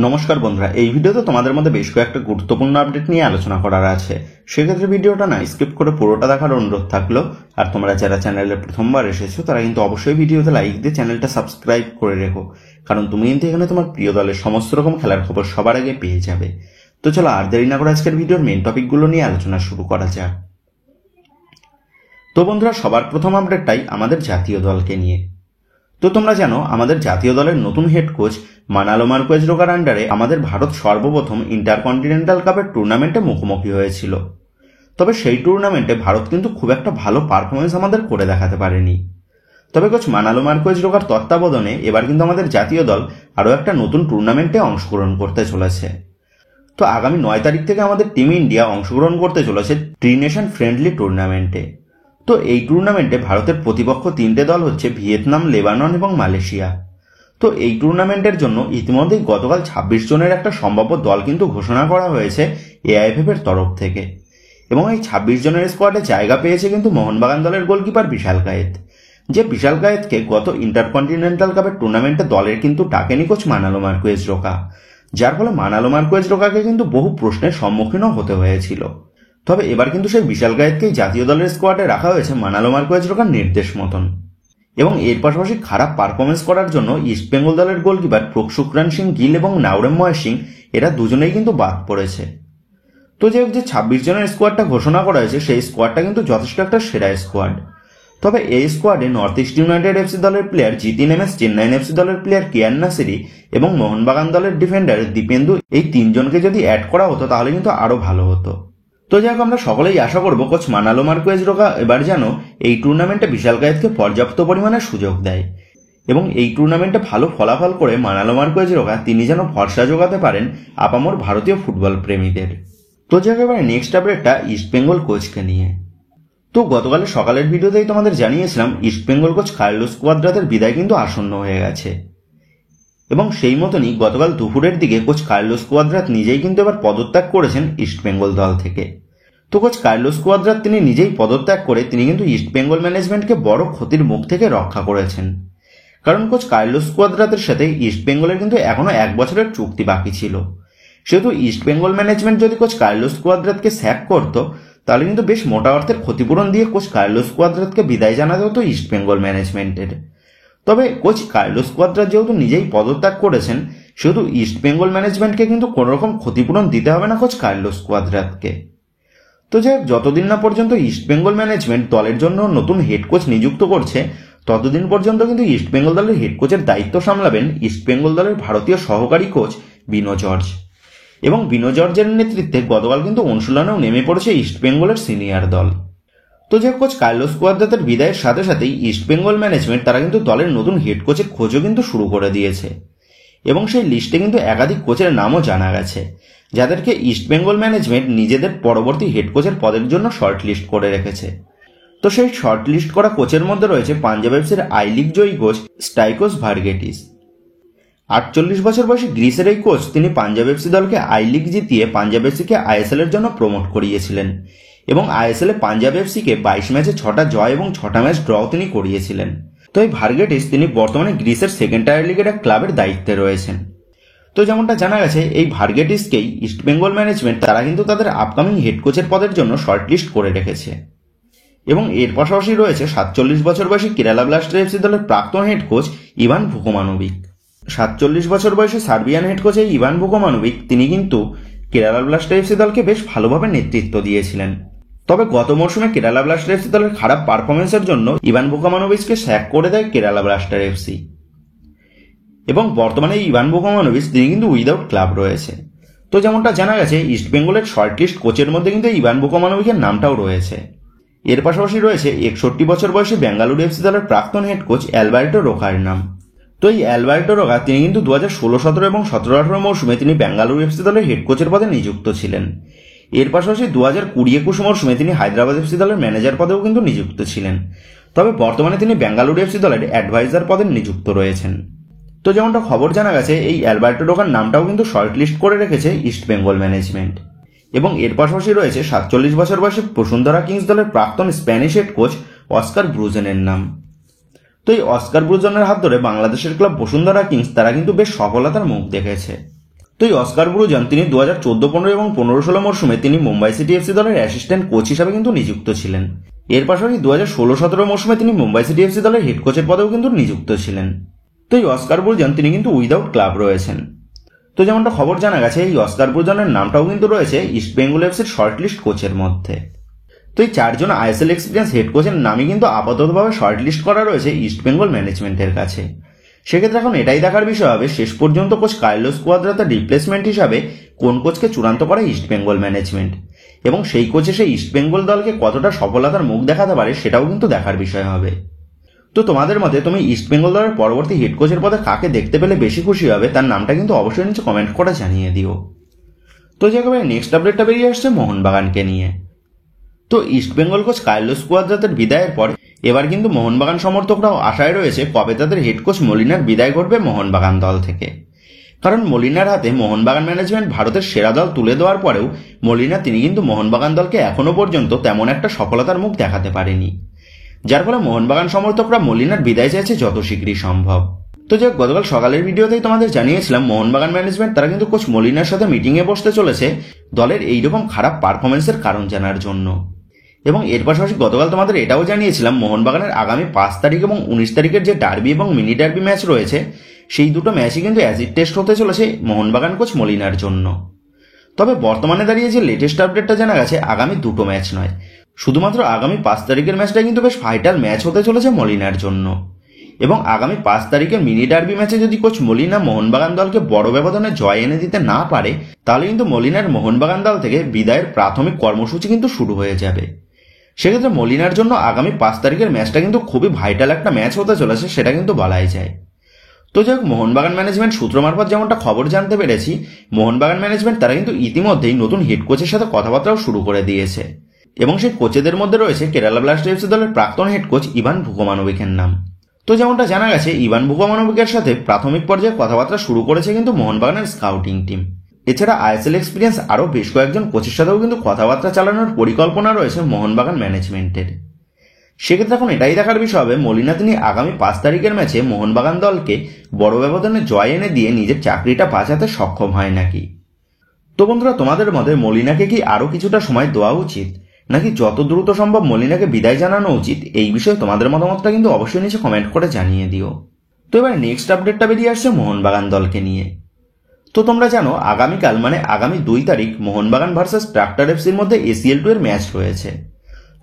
নমস্কার বন্ধুরা, এই ভিডিওতে তোমাদের মধ্যে বেশ কয়েকটা গুরুত্বপূর্ণ আপডেট নিয়ে আলোচনা করার আছে। সেক্ষেত্রে ভিডিওটা না স্কিপ করে পুরোটা দেখার অনুরোধ থাকলো। আর তোমরা যারা চ্যানেলে প্রথমবার এসেছো তারা কিন্তু অবশ্যই ভিডিওতে লাইক দিয়ে চ্যানেলটা সাবস্ক্রাইব করে রেখো, কারণ তুমি কিন্তু এখানে তোমার প্রিয় দলের সমস্ত রকম খেলার খবর সবার আগে পেয়ে যাবে। তো চলো আর দেরি না করে আজকের ভিডিওর মেন টপিকগুলো নিয়ে আলোচনা শুরু করা যাক। তো বন্ধুরা, সবার প্রথম আপডেটটাই আমাদের জাতীয় দলকে নিয়ে। তো তোমরা জানো আমাদের জাতীয় দলের নতুন হেড কোচ মানালো মার্কোয়েজ রোকার আন্ডারে আমাদের ভারত সর্বপ্রথম ইন্টারকন্টিনেন্টাল কাপের টুর্নামেন্টে মুখোমুখি হয়েছিল। তবে সেই টুর্নামেন্টে ভারত কিন্তু খুব একটা ভালো পারফরমেন্স আমাদের করে দেখাতে পারেনি। তবে কোচ মানালো মার্কোয়েজ রোকার তত্ত্বাবধানে এবার কিন্তু আমাদের জাতীয় দল আরও একটা নতুন টুর্নামেন্টে অংশগ্রহণ করতে চলেছে। তো আগামী 9 তারিখ থেকে আমাদের টিম ইন্ডিয়া অংশগ্রহণ করতে চলেছে ট্রি নেশন ফ্রেন্ডলি টুর্নামেন্টে। তো এই টুর্নামেন্টে ভারতের প্রতিপক্ষ 3টে দল হচ্ছে ভিয়েতনাম, লেবানন এবং মালয়েশিয়া। তো এই টুর্নামেন্টের জন্য ইতিমধ্যেই গতকাল 26 জনের একটা সম্ভাব্য দল কিন্তু ঘোষণা করা হয়েছে এআইএফএফ এর তরফ থেকে। এবং এই 26 জনের স্কোয়াডে জায়গা পেয়েছে কিন্তু মোহনবাগান দলের গোলকিপার বিশাল কায়েত, যে বিশাল কায়েতকে গত ইন্টারকন্টিনেন্টাল কাপের টুর্নামেন্টে দলের কিন্তু ডাকেনি কোচ মানালো মার্কোয়েজ রোকা, যার ফলে মানালো মার্কোয়েজ রোকাকে কিন্তু বহু প্রশ্নের সম্মুখীনও হতে হয়েছিল। তবে এবার কিন্তু সেই বিশাল কায়েতকেই জাতীয় দলের স্কোয়াডে রাখা হয়েছে মানালো মার্কোয়েজ রোকার নির্দেশ মতন। এবং এর পাশাপাশি খারাপ পারফরমেন্স করার জন্য ইস্টবেঙ্গল দলের গোলকিপার প্রকসুকরান সিং গিল এবং নাওরেমময় সিং এরা দুজনেই কিন্তু বাদ পড়েছে। তো যে 26 জনের স্কোয়াডটা ঘোষণা করা হয়েছে সেই স্কোয়াডটা কিন্তু যথেষ্ট একটা সেরা স্কোয়াড। তবে এই স্কোয়াডে নর্থ ইস্ট ইউনাইটেড এফসি দলের player Jitin MS, Chennaiyin FC দলের প্লেয়ার কিয়ান নাসিরি এবং মোহনবাগান দলের ডিফেন্ডার দীপেন্দু, এই 3 জনকে যদি অ্যাড করা হতো তাহলে কিন্তু আরো ভালো হতো। তো যাই হোক, আমরা সকলেই আশা করবো কোচ মানালো মার্কোয়েজ রোকা এবার যেন এই টুর্নামেন্টে বিশাল কায়েতকে পর্যাপ্ত পরিমাণে সুযোগ দেয় এবং এই টুর্নামেন্টে ভালো ফলাফল করে মানালো মার্কোয়েজ রোকা তিনি যেন ভরসা যোগাতে পারেন আপামর ভারতীয় ফুটবল প্রেমীদের। তো যাই হোক, এবার নেক্সট আপডেটটা ইস্টবেঙ্গল কোচকে নিয়ে। তো গতকাল সকালের ভিডিওতেই তোমাদের জানিয়েছিলাম ইস্টবেঙ্গল কোচ কার্লোস কোয়াদ্রাতের বিদায় কিন্তু আসন্ন হয়ে গেছে। এবং সেই মতনই গতকাল দুপুরের দিকে কোচ কার্লোস কোয়াদ্রাত নিজেই কিন্তু এবার পদত্যাগ করেছেন ইস্টবেঙ্গল দল থেকে। তো কোচ কার্লোস কোয়াদ্রাত তিনি নিজেই পদত্যাগ করে তিনি কিন্তু ইস্টবেঙ্গল ম্যানেজমেন্টকে বড় ক্ষতির মুখ থেকে রক্ষা করেছেন। কারণ কোচ কার্লোস কোয়াদ্রাতের সাথে ইস্টবেঙ্গলের কিন্তু এখনো 1 বছরের চুক্তি বাকি ছিল। সেহেতু ইস্টবেঙ্গল ম্যানেজমেন্ট যদি কোচ কার্লোস কোয়াদ্রাতকে স্যাক করত তাহলে কিন্তু বেশ মোটা অর্থের ক্ষতিপূরণ দিয়ে কোচ কার্লোস কোয়াদ্রাতকে বিদায় জানাতে হতো ইস্টবেঙ্গল ম্যানেজমেন্টের। তবে কোচ কার্লোস কোয়াদ্রাত যেহেতু নিজেই পদত্যাগ করেছেন সেহেতু ইস্টবেঙ্গল ম্যানেজমেন্টকে কিন্তু কোনোরকম ক্ষতিপূরণ দিতে হবে না কোচ কার্লোস কোয়াদ্রাতকে। তো যাই হোক, যতদিন না পর্যন্ত ইস্টবেঙ্গল ম্যানেজমেন্ট দলের জন্য নতুন হেড কোচ নিযুক্ত করছে ততদিন পর্যন্ত কিন্তু ইস্টবেঙ্গল দলের হেড কোচের দায়িত্ব সামলাবেন ইস্টবেঙ্গল দলের ভারতীয় সহকারী কোচ বিনো জর্জ। এবং বিনো জর্জের নেতৃত্বে গতকাল কিন্তু অনুশীলনেও নেমে পড়েছে ইস্টবেঙ্গলের সিনিয়র দল। তো যে কোচ কার্লোস কোয়াদ্রাতের বিদায়ের সাথে সাথেই ইস্টবেঙ্গল ম্যানেজমেন্ট তারা কিন্তু দলের নতুন হেড কোচের খোঁজও কিন্তু শুরু করে দিয়েছে এবং সেই লিস্টে কিন্তু একাধিক কোচের নামও জানা গেছে যাদেরকে ইস্টবেঙ্গল ম্যানেজমেন্ট নিজেদের পরবর্তী হেড কোচের পদের জন্য শর্ট লিস্ট করে রেখেছে। তো সেই শর্ট লিস্ট করা কোচের মধ্যে রয়েছে পাঞ্জাব এফসির আই লিগ জয়ী কোচ স্টাইকোস ভার্গেটিস। 48 বছর বয়সী গ্রিসের এই কোচ তিনি পাঞ্জাব এফসি দলকে আই লিগ জিতিয়ে পাঞ্জাব এফসিকে আইএসএল এর জন্য প্রমোট করিয়েছিলেন এবং আইএসএল এ পাঞ্জাব এফসিকে 22 ম্যাচে 6টা জয় এবং 6টা ম্যাচ ড্র তিনি করিয়েছিলেন। তো এই ভার্গেটিস তিনি বর্তমানে গ্রিসের সেকেন্ড টায়ার লিগের এক ক্লাবের দায়িত্বে রয়েছেন। তো যেমনটা জানা গেছে এই ভার্গেটিসকেই ইস্টবেঙ্গল ম্যানেজমেন্ট তারা কিন্তু তাদের আপকামিং হেড কোচের পদের জন্য শর্ট লিস্ট করে রেখেছে। এবং এর পাশাপাশি রয়েছে 47 বছর বয়সী কেরালা ব্লাস্টার এফসি দলের প্রাক্তন হেড কোচ ইভান ভুকোমানোভিক। 47 বছর বয়সী সার্বিয়ান হেড কোচ এই ইভান ভুকোমানোভিক তিনি কিন্তু কেরালা ব্লাস্টার এফসি দলকে বেশ ভালোভাবে নেতৃত্ব দিয়েছিলেন। তবে গত মৌসুমে কেরালা ব্লাস্টার এফসি দলের খারাপ পারফরমেন্সের জন্য ইভান ভুকোমানোভিচকে স্যাক করে দেয় কেরালা ব্লাস্টার এফসি এবং বর্তমানে ইভান ভুকোমানোভিচ তিনি কিন্তু উইদাউট ক্লাব রয়েছে। তো যেমনটা জানা গেছে ইস্টবেঙ্গলের শর্ট লিস্ট কোচের মধ্যে কিন্তু ইভান ভুকোমানোভিচের নামটাও রয়েছে। এর পাশাপাশি রয়েছে 61 বছর বয়সী বেঙ্গালুরু এফসি দলের প্রাক্তন হেড কোচ অ্যালবার্টো রোকার নাম। তো এই অ্যালবার্টো রোকা তিনি কিন্তু 2016-17 এবং 17-18 মৌসুমে তিনি বেঙ্গালুরু এফসি দলের হেড কোচের পদে নিযুক্ত ছিলেন। এর পাশাপাশি 2020-21 মৌসুমে তিনি হায়দ্রাবাদ এফসি দলের ম্যানেজার পদেও কিন্তু নিযুক্ত ছিলেন। তবে বর্তমানে তিনি বেঙ্গালুরু এফসি দলের অ্যাডভাইজার পদে নিযুক্ত রয়েছেন। তো যেমনটা খবর জানা গেছে এই অ্যালবার্টো রোকার নামটাও কিন্তু শর্ট লিস্ট করে রেখেছে ইস্টবেঙ্গল ম্যানেজমেন্ট। এবং এর পাশাপাশি রয়েছে 47 বছর বয়সী বসুন্ধরা কিংস দলের প্রাক্তন স্প্যানিশ হেড কোচ অস্কার ব্রুজেনের নাম। তো এই অস্কার ব্রুজেনের হাত ধরে বাংলাদেশের ক্লাব বসুন্ধরা কিংস তারা কিন্তু বেশ সফলতার মুখ দেখেছে। তো এই অস্কার ব্রুজন তিনি 2014-15 এবং 15-16 মরশুমে তিনি মুম্বাই সিটি এফসি দলের অ্যাসিস্ট্যান্ট কোচ হিসাবে কিন্তু নিযুক্ত ছিলেন। এর পাশাপাশি 2016-17 মরশুমে তিনি মুম্বাই সিটি এফসি দলের হেড কোচের পদেও কিন্তু নিযুক্ত ছিলেন। তো এই অস্কার ব্রুজন তিনি কিন্তু উইদাউট ক্লাব রয়েছেন। তো যেমনটা খবর জানা গেছে, এই অস্কার ব্রুজনের নামটাও কিন্তু রয়েছে ইস্ট বেঙ্গল এফসির শর্টলিস্ট কোচের মধ্যে। তো এই 4 জন আইএসএল এক্সপিরিয়েন্স হেড কোচের নামই কিন্তু আপাততভাবে শর্টলিস্ট করা রয়েছে ইস্ট বেঙ্গল ম্যানেজমেন্টের কাছে। সেক্ষেত্রে এখন এটাই দেখার বিষয় হবে শেষ পর্যন্ত কোচ কার্লোস কুয়াদ্রাতার রিপ্লেসমেন্ট হিসাবে কোন কোচকে চূড়ান্ত করে ইস্ট বেঙ্গল ম্যানেজমেন্ট, এবং সেই কোচ এসে ইস্ট বেঙ্গল দলকে কতটা সফলতার মুখ দেখাতে পারে সেটাও কিন্তু দেখার বিষয় হবে। তো তোমাদের মতে তুমি ইস্ট বেঙ্গল দলের পরবর্তী হেড কোচের পদে কাকে দেখতে পেলে বেশি খুশি হবে তার নামটা কিন্তু অবশ্যই নিচে কমেন্ট করে জানিয়ে দিও। তো যে একেবারে নেক্সট আপডেটটা বেরিয়ে আসছে মোহনবাগানকে নিয়ে। তো ইস্ট বেঙ্গল কোচ কার্লোস কুয়াদ্রাতার বিদায়ের পর এবার কিন্তু মোহনবাগান সমর্থকরাও আশায় রয়েছে কবে তাদের হেড কোচ মলিনার বিদায় ঘটবে মোহনবাগান দল থেকে। কারণ মলিনার হাতে মোহনবাগান ম্যানেজমেন্ট ভারতের সেরা দল তুলে দেওয়ার পরেও মলিনা তিনি কিন্তু মোহনবাগান দলকে এখনো পর্যন্ত তেমন একটা সফলতার মুখ দেখাতে পারেনি, যার ফলে মোহনবাগান সমর্থকরা মলিনার বিদায় চাইছে যত শীঘ্রই সম্ভব। তো যাক, গতকাল সকালের ভিডিওতেই তোমাদের জানিয়েছিলাম মোহনবাগান ম্যানেজমেন্ট তারা কিন্তু কোচ মলিনার সাথে মিটিংয়ে বসতে চলেছে দলের এইরকম খারাপ পারফরমেন্সের কারণ জানার জন্য। এবং এর পাশাপাশি গতকাল তোমাদের এটাও জানিয়েছিলাম মোহনবাগানের আগামী 5 তারিখ এবং 19 তারিখের যে ডার্বি এবং মিনি ডার্বি ম্যাচ রয়েছে সেই দুটো ম্যাচই কিন্তু অ্যাসিড টেস্ট হতে চলেছে মোহনবাগান কোচ মলিনার জন্য। তবে বর্তমানে দাঁড়িয়ে যে লেটেস্ট আপডেটটা জানা গেছে, আগামী দুটো ম্যাচ নয়, শুধুমাত্র আগামী 5 তারিখের ম্যাচটা কিন্তু বেশ ভাইটাল ম্যাচ হতে চলেছে মলিনার জন্য। এবং আগামী 5 তারিখের মিনি ডার্বি ম্যাচে যদি কোচ মলিনা মোহনবাগান দলকে বড় ব্যবধানে জয় এনে দিতে না পারে তাহলে কিন্তু মলিনার মোহনবাগান দল থেকে বিদায়ের প্রাথমিক কর্মসূচি কিন্তু শুরু হয়ে যাবে। সেক্ষেত্রে মলিনার জন্য আগামী 5 তারিখের ম্যাচটা কিন্তু খুবই ভাইটাল একটা ম্যাচ হতে চলেছে, সেটা কিন্তু বলাই যায়। তো যাই হোক, মোহনবাগান ম্যানেজমেন্ট সূত্র মারফত যেমনটা খবর জানতে পেরেছি, মোহনবাগান ম্যানেজমেন্ট তারা কিন্তু ইতিমধ্যেই নতুন হেড কোচের সাথে কথাবার্তাও শুরু করে দিয়েছে, এবং সেই কোচেদের মধ্যে রয়েছে কেরালা ব্লাস্টার্স এফসি দলের প্রাক্তন হেড কোচ ইভান ভুকোমানোভিচের নাম। তো যেমনটা জানা গেছে, ইভান ভুকোমানোভিচের সাথে প্রাথমিক পর্যায়ে কথাবার্তা শুরু করেছে কিন্তু মোহনবাগানের স্কাউটিং টিম। এছাড়া আইএসএল এক্সপিরিয়েন্স আরও বেশ কয়েকজন কোচের সাথেও কিন্তু কথাবার্তা চালানোর পরিকল্পনা রয়েছে মোহনবাগান ম্যানেজমেন্টের। সেক্ষেত্রে এখন এটাই দেখার বিষয় হবে মলিনা তিনি আগামী 5 তারিখের ম্যাচে মোহনবাগান দলকে বড় ব্যবধানে জয় এনে দিয়ে নিজের চাকরিটা বাঁচাতে সক্ষম হয় নাকি। তো বন্ধুরা, তোমাদের মতে মলিনাকে কি আরও কিছুটা সময় দেওয়া উচিত, নাকি যত দ্রুত সম্ভব মলিনাকে বিদায় জানানো উচিত? এই বিষয়ে তোমাদের মতামতটা কিন্তু অবশ্যই নিচে কমেন্ট করে জানিয়ে দিও। তো এবার নেক্সট আপডেটটা বেরিয়ে আসছে মোহনবাগান দলকে নিয়ে। তো তোমরা জানো আগামীকাল মানে আগামী 2 তারিখ মোহনবাগান ভার্সেস ট্রাক্টর এফসির মধ্যে ACL 2 এর ম্যাচ রয়েছে।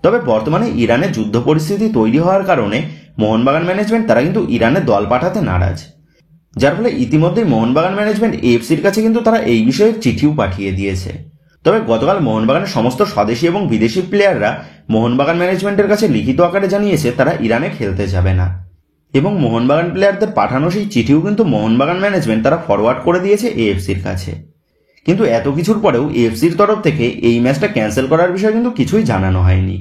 তবে বর্তমানে ইরানে যুদ্ধ পরিস্থিতি তৈরি হওয়ার কারণে মোহনবাগান ম্যানেজমেন্ট তারা কিন্তু ইরানে দল পাঠাতে নারাজ, যার ফলে ইতিমধ্যেই মোহনবাগান ম্যানেজমেন্ট AFCর কাছে কিন্তু তারা এই বিষয়ে চিঠিও পাঠিয়ে দিয়েছে। তবে গতকাল মোহনবাগানের সমস্ত স্বদেশী এবং বিদেশি প্লেয়াররা মোহনবাগান ম্যানেজমেন্টের কাছে লিখিত আকারে জানিয়েছে তারা ইরানে খেলতে যাবে না, এবং মোহনবাগান প্লেয়ারদের পাঠানো সেই চিঠিও কিন্তু মোহনবাগান ম্যানেজমেন্ট তারা ফরওয়ার্ড করে দিয়েছে AFCর কাছে। কিন্তু এত কিছুর পরেও AFCর তরফ থেকে এই ম্যাচটা ক্যান্সেল করার বিষয়ে কিন্তু কিছুই জানানো হয়নি।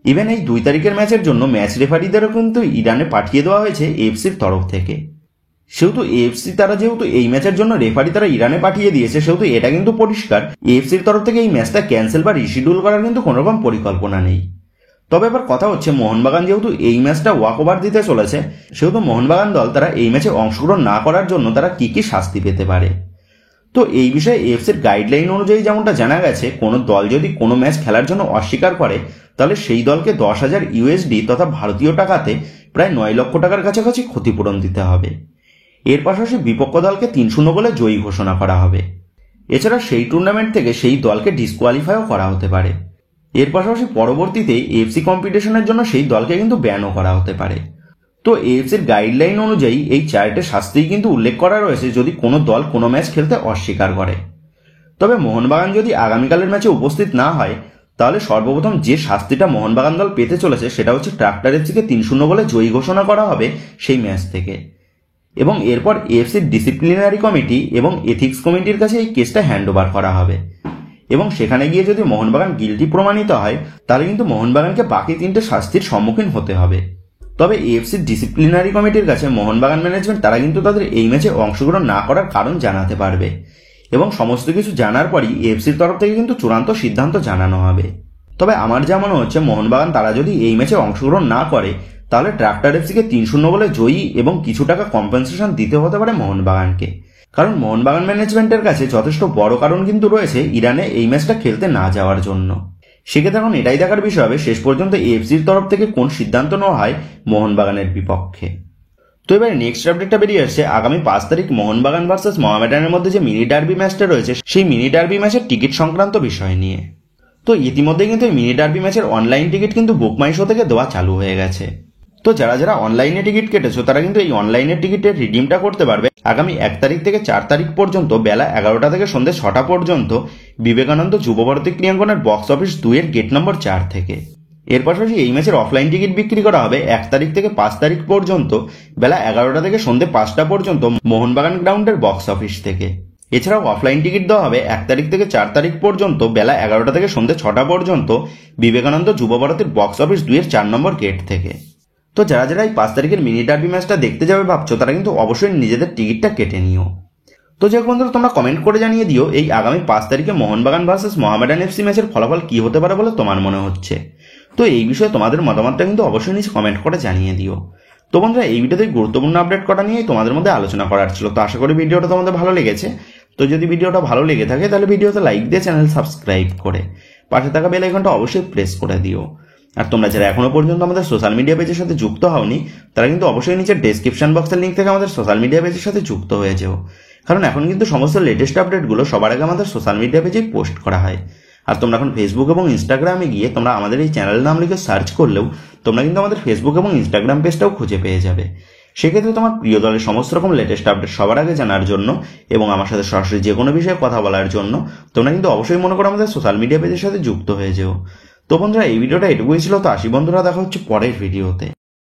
ইভেন এই 2 তারিখের ম্যাচের জন্য ম্যাচ রেফারিদেরও কিন্তু ইরানে পাঠিয়ে দেওয়া হয়েছে AFCর তরফ থেকে। সেহেতু যেহেতু এই ম্যাচের জন্য রেফারি তারা ইরানে পাঠিয়ে দিয়েছে, সেহেতু এটা কিন্তু পরিষ্কার AFCর তরফ থেকে এই ম্যাচটা ক্যান্সেল বা রিশিডিউল করার কিন্তু কোনো রকম পরিকল্পনা নেই। তবে এবার কথা হচ্ছে মোহনবাগান যেহেতু এই ম্যাচটা ওয়াক ওভার দিতে চলেছে, সেহেতু মোহনবাগান দল তারা এই ম্যাচে অংশগ্রহণ না করার জন্য তারা কি কি শাস্তি পেতে পারে। তো এই বিষয়ে AFCর গাইডলাইন অনুযায়ী যেমনটা জানা গেছে, কোনো দল যদি কোনো ম্যাচ খেলার জন্য অস্বীকার করে তাহলে সেই দলকে 10,000 USD তথা ভারতীয় টাকাতে প্রায় 9 লক্ষ টাকার কাছাকাছি ক্ষতিপূরণ দিতে হবে। এর পাশাপাশি বিপক্ষ দলকে 3-0 গোলে জয়ী ঘোষণা করা হবে। এছাড়া সেই টুর্নামেন্ট থেকে সেই দলকে ডিসকোয়ালিফাইও করা হতে পারে। এর পাশাপাশি পরবর্তীতে AFC কম্পিটিশনের জন্য সেই দলকে কিন্তু ব্যানও করা হতে পারে। তো AFCর গাইডলাইন অনুযায়ী এই 4টে শাস্তিই কিন্তু উল্লেখ করা রয়েছে যদি কোনো দল কোনো ম্যাচ খেলতে অস্বীকার করে। তবে মোহনবাগান যদি আগামীকালের ম্যাচে উপস্থিত না হয় তাহলে সর্বপ্রথম যে শাস্তিটা মোহনবাগান দল পেতে চলেছে সেটা হচ্ছে ট্রাক্টর এফসিকে 3-0 গোলে জয়ী ঘোষণা করা হবে সেই ম্যাচ থেকে, এবং এরপর AFCর ডিসিপ্লিনারি কমিটি এবং এথিক্স কমিটির কাছে এই কেসটা হ্যান্ডওভার করা হবে, এবং সেখানে গিয়ে যদি মোহনবাগান গিল্টি প্রমাণিত হয় তাহলে কিন্তু মোহনবাগানকে বাকি 3টে শাস্তির সম্মুখীন হতে হবে। তবে AFCর ডিসিপ্লিনারি কমিটির কাছে মোহনবাগান ম্যানেজমেন্ট তারা কিন্তু তাদের এই ম্যাচে অংশগ্রহণ না করার কারণ জানাতে পারবে, এবং সমস্ত কিছু জানার পরই AFCর তরফ থেকে কিন্তু চূড়ান্ত সিদ্ধান্ত জানানো হবে। তবে আমার যা মনে হচ্ছে মোহনবাগান তারা যদি এই ম্যাচে অংশগ্রহণ না করে তাহলে ট্রাক্টর এফসিকে 3-0 গোলে জয়ী এবং কিছু টাকা কম্পেনসেশন দিতে হতে পারে মোহনবাগানকে, কারণ মোহনবাগান ম্যানেজমেন্টের কাছে যথেষ্ট বড় কারণ কিন্তু রয়েছে ইরানে এই ম্যাচটা খেলতে না যাওয়ার জন্য। সেক্ষেত্রে এখন এটাই দেখার বিষয় হবে শেষ পর্যন্ত এএফসির তরফ থেকে কোন সিদ্ধান্ত নেওয়া হয় মোহনবাগানের বিপক্ষে। তো এবার নেক্সট আপডেটটা বেরিয়ে আসছে আগামী 5 তারিখ মোহনবাগান ভার্সেস মোহামেডানের মধ্যে যে মিনি ডার্বি ম্যাচটা রয়েছে সেই মিনি ডার্বি ম্যাচের টিকিট সংক্রান্ত বিষয় নিয়ে। তো ইতিমধ্যে কিন্তু এই মিনি ডার্বি ম্যাচের অনলাইন টিকিট কিন্তু বুক মাই শো থেকে দেওয়া চালু হয়ে গেছে। তো যারা যারা অনলাইনে টিকিট কেটেছো তারা কিন্তু এই অনলাইনের টিকিটের রিডিমটা করতে পারবে আগামী 1 তারিখ থেকে 4 তারিখ পর্যন্ত বেলা 11টা থেকে সন্ধ্যে 6টা পর্যন্ত বিবেকানন্দ যুবভারতী ক্রীড়াঙ্গনের বক্স অফিস 2 এর গেট নম্বর 4 থেকে। এর পাশাপাশি এই ম্যাচের অফলাইন টিকিট বিক্রি করা হবে 1 তারিখ থেকে 5 তারিখ পর্যন্ত বেলা 11টা থেকে সন্ধ্যে 5টা পর্যন্ত মোহনবাগান গ্রাউন্ডের বক্স অফিস থেকে। এছাড়াও অফলাইন টিকিট দেওয়া হবে 1 তারিখ থেকে 4 তারিখ পর্যন্ত বেলা 11টা থেকে সন্ধ্যে 6টা পর্যন্ত বিবেকানন্দ যুবভারতীর বক্স অফিস 2 এর 4 নম্বর গেট থেকে। তো যারা যারা এই 5 তারিখের মিনি ডার্বি ম্যাচটা দেখতে যাবে ভাবছো তারা কিন্তু অবশ্যই নিজেদের টিকিটটা কেটে নিও। তো যাই হোক বন্ধুরা, তোমরা কমেন্ট করে জানিয়ে দিও এই আগামী 5 তারিখে মোহনবাগান ভার্সেস মোহামেডান এফসি ম্যাচের ফলাফল কি হতে পারে বলে তোমার মনে হচ্ছে। তো এই বিষয়ে তোমাদের মতামতটা কিন্তু অবশ্যই নিচে কমেন্ট করে জানিয়ে দিও। তো বন্ধুরা, এই ভিডিওতে গুরুত্বপূর্ণ আপডেট করা নিয়ে তোমাদের মধ্যে আলোচনা করার ছিল। তো আশা করি ভিডিওটা তোমাদের ভালো লেগেছে। তো যদি ভিডিওটা ভালো লেগে থাকে তাহলে ভিডিওতে লাইক দিয়ে চ্যানেল সাবস্ক্রাইব করে পাশে থাকা বেল আইকনটা অবশ্যই প্রেস করে দিও। আর তোমরা যারা এখনো পর্যন্ত আমাদের সোশ্যাল মিডিয়া পেজের সাথে যুক্ত হওনি তারা কিন্তু অবশ্যই নিচে ডেসক্রিপশন বক্সের লিঙ্ক থেকে আমাদের সোশ্যাল মিডিয়া পেজের সাথে যুক্ত হয়ে যেও। কারণ এখন কিন্তু সমস্ত লেটেস্ট আপডেটগুলো সবার আগে আমাদের সোশ্যাল মিডিয়া পেজেই পোস্ট করা হয়। আর তোমরা এখন ফেসবুক এবং ইনস্টাগ্রামে গিয়ে তোমরা আমাদের এই চ্যানেলের নাম লিখে সার্চ করলেও তোমরা কিন্তু আমাদের ফেসবুক এবং ইনস্টাগ্রাম পেজটাও খুঁজে পেয়ে যাবে। সেক্ষেত্রে তোমার প্রিয় দলের সমস্ত রকম লেটেস্ট আপডেট সবার আগে জানার জন্য এবং আমার সাথে সরাসরি যে কোনো বিষয়ে কথা বলার জন্য তোমরা কিন্তু অবশ্যই মনে করো আমাদের সোশ্যাল মিডিয়া পেজের সাথে যুক্ত হয়ে যেও। তো বন্ধুরা, এই ভিডিওটা এটুকুই ছিল। তো আসি বন্ধুরা, দেখা হচ্ছে পরের ভিডিওতে।